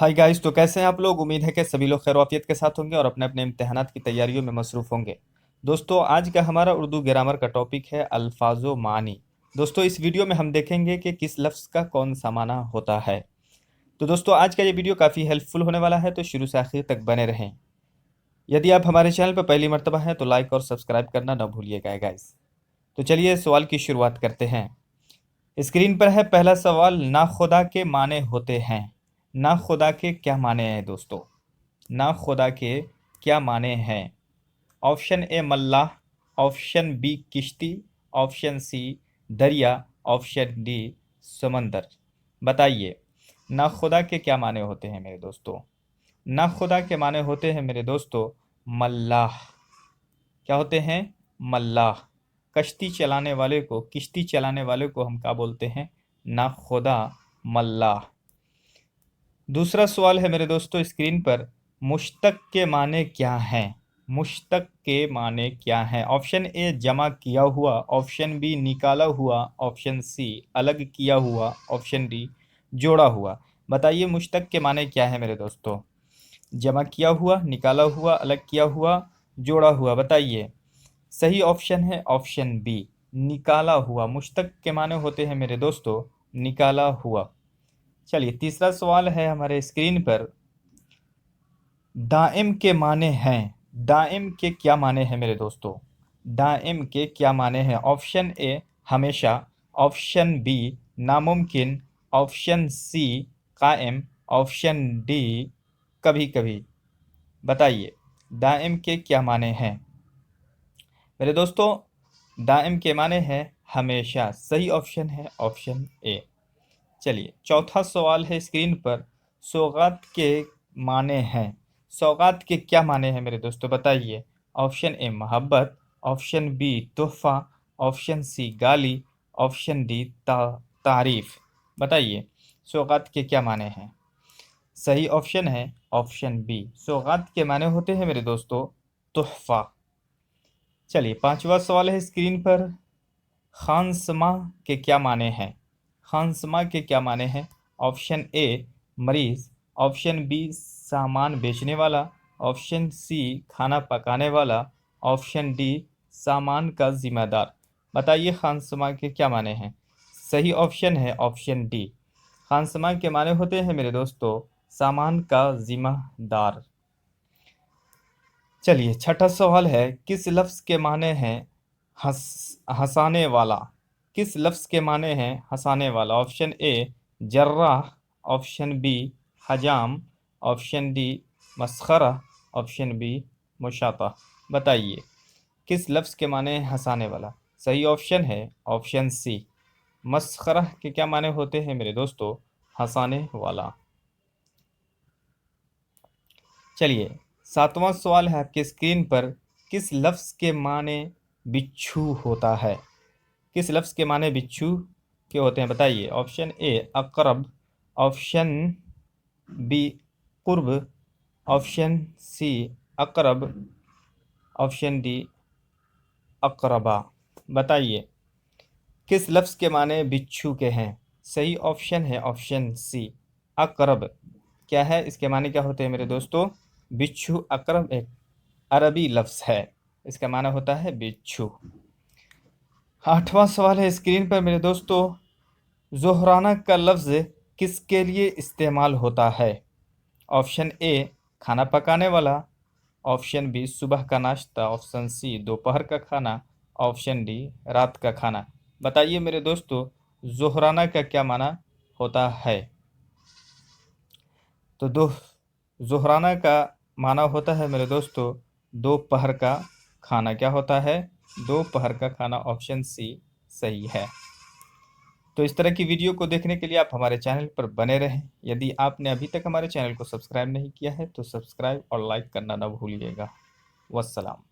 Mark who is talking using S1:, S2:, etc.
S1: Hi guys, तो कैसे हैं आप लोग। उम्मीद है कि सभी लोग खैर वाफियत के साथ होंगे और अपने अपने इम्तिहानात की तैयारियों में मसरूफ़ होंगे। दोस्तों, आज का हमारा उर्दू ग्रामर का टॉपिक है अल्फाजो मानी। दोस्तों, इस वीडियो में हम देखेंगे कि किस लफ्ज़ का कौन सा माना होता है। तो दोस्तों, आज का ये वीडियो काफ़ी हेल्पफुल होने वाला है, तो शुरू से आखिर तक बने रहें। यदि आप हमारे चैनल पर पहली मर्तबा हैं तो लाइक और सब्सक्राइब करना ना भूलिएगा गाइस। तो चलिए सवाल की शुरुआत करते हैं। स्क्रीन पर है पहला सवाल, ना खुदा के माने होते हैं। ना खुदा के क्या माने हैं दोस्तों। ना खुदा के क्या माने हैं। ऑप्शन ए मल्लाह, ऑप्शन बी किश्ती, ऑप्शन सी दरिया, ऑप्शन डी समंदर। बताइए, ना खुदा के क्या माने होते हैं मेरे दोस्तों। ना खुदा के माने होते हैं मेरे दोस्तों मल्लाह। क्या होते हैं? मल्लाह। कश्ती चलाने वाले को, किश्ती चलाने वाले को हम क्या बोलते हैं? ना खुदा, मल्लाह। दूसरा सवाल है मेरे दोस्तों स्क्रीन पर, मुश्तक के माने क्या हैं। मुश्तक के माने क्या हैं। ऑप्शन ए जमा किया हुआ, ऑप्शन बी निकाला हुआ, ऑप्शन सी अलग किया हुआ, ऑप्शन डी जोड़ा हुआ। बताइए मुश्तक के माने क्या है मेरे दोस्तों। जमा किया हुआ, निकाला हुआ, अलग किया हुआ, जोड़ा हुआ। बताइए। सही ऑप्शन है ऑप्शन बी निकाला हुआ। मुश्तक के माने होते हैं मेरे दोस्तों निकाला हुआ। चलिए, तीसरा सवाल है हमारे स्क्रीन पर, दाइम के माने हैं। दाइम के क्या माने हैं मेरे दोस्तों। दाइम के क्या माने हैं। ऑप्शन ए हमेशा, ऑप्शन बी नामुमकिन, ऑप्शन सी कायम, ऑप्शन डी कभी कभी। बताइए दाइम के क्या माने हैं मेरे दोस्तों। दाइम के माने हैं हमेशा। सही ऑप्शन है ऑप्शन ए। चलिए, चौथा सवाल है स्क्रीन पर, सौगात के माने हैं। सौगात के क्या माने हैं मेरे दोस्तों। बताइए। ऑप्शन ए मोहब्बत, ऑप्शन बी तोहफा, ऑप्शन सी गाली, ऑप्शन डी तारीफ। बताइए सौगात के क्या माने हैं। सही ऑप्शन है ऑप्शन बी। सौगात के माने होते हैं मेरे दोस्तों तोहफा। चलिए, पांचवा सवाल है स्क्रीन पर, खानसमा के क्या माने हैं। खानसमा के क्या माने हैं। ऑप्शन ए मरीज, ऑप्शन बी सामान बेचने वाला, ऑप्शन सी खाना पकाने वाला, ऑप्शन डी सामान का जिम्मेदार। बताइए खानसमा के क्या माने हैं। सही ऑप्शन है ऑप्शन डी। खानसमा के माने होते हैं मेरे दोस्तों सामान का जिम्मेदार। चलिए, छठा सवाल है, किस लफ्ज़ के माने हैं हंसाने वाला। किस लफ्ज़ के माने हैं हंसाने वाला। ऑप्शन ए जर्राह, ऑप्शन बी हजाम, ऑप्शन डी मस्खरा, ऑप्शन बी मुशाता। बताइए किस लफ्ज़ के माने हैं हंसाने वाला। सही ऑप्शन है ऑप्शन सी। मस्खरा के क्या माने होते हैं मेरे दोस्तों हंसाने वाला। चलिए, सातवां सवाल है आपके स्क्रीन पर, किस लफ्ज़ के माने बिच्छू होता है। किस लफ्ज़ के माने बिच्छू के होते हैं। बताइए। ऑप्शन ए अकरब, ऑप्शन बी कुर्ब, ऑप्शन सी अकरब, ऑप्शन डी अकरबा। बताइए किस लफ्ज़ के माने बिच्छू के हैं। सही ऑप्शन है ऑप्शन सी अकरब। क्या है इसके माने, क्या होते हैं मेरे दोस्तों। बिच्छू। अकरब एक अरबी लफ्ज़ है, इसका माना होता है बिच्छू। आठवां सवाल है स्क्रीन पर मेरे दोस्तों, ज़ोहराना का लफ्ज़ किसके लिए इस्तेमाल होता है। ऑप्शन ए खाना पकाने वाला, ऑप्शन बी सुबह का नाश्ता, ऑप्शन सी दोपहर का खाना, ऑप्शन डी रात का खाना। बताइए मेरे दोस्तों ज़ोहराना का क्या माना होता है। तो ज़ोहराना का माना होता है मेरे दोस्तों दोपहर का खाना। क्या होता है? दोपहर का खाना। ऑप्शन सी सही है। तो इस तरह की वीडियो को देखने के लिए आप हमारे चैनल पर बने रहें। यदि आपने अभी तक हमारे चैनल को सब्सक्राइब नहीं किया है तो सब्सक्राइब और लाइक करना ना भूलिएगा। वस्सलाम।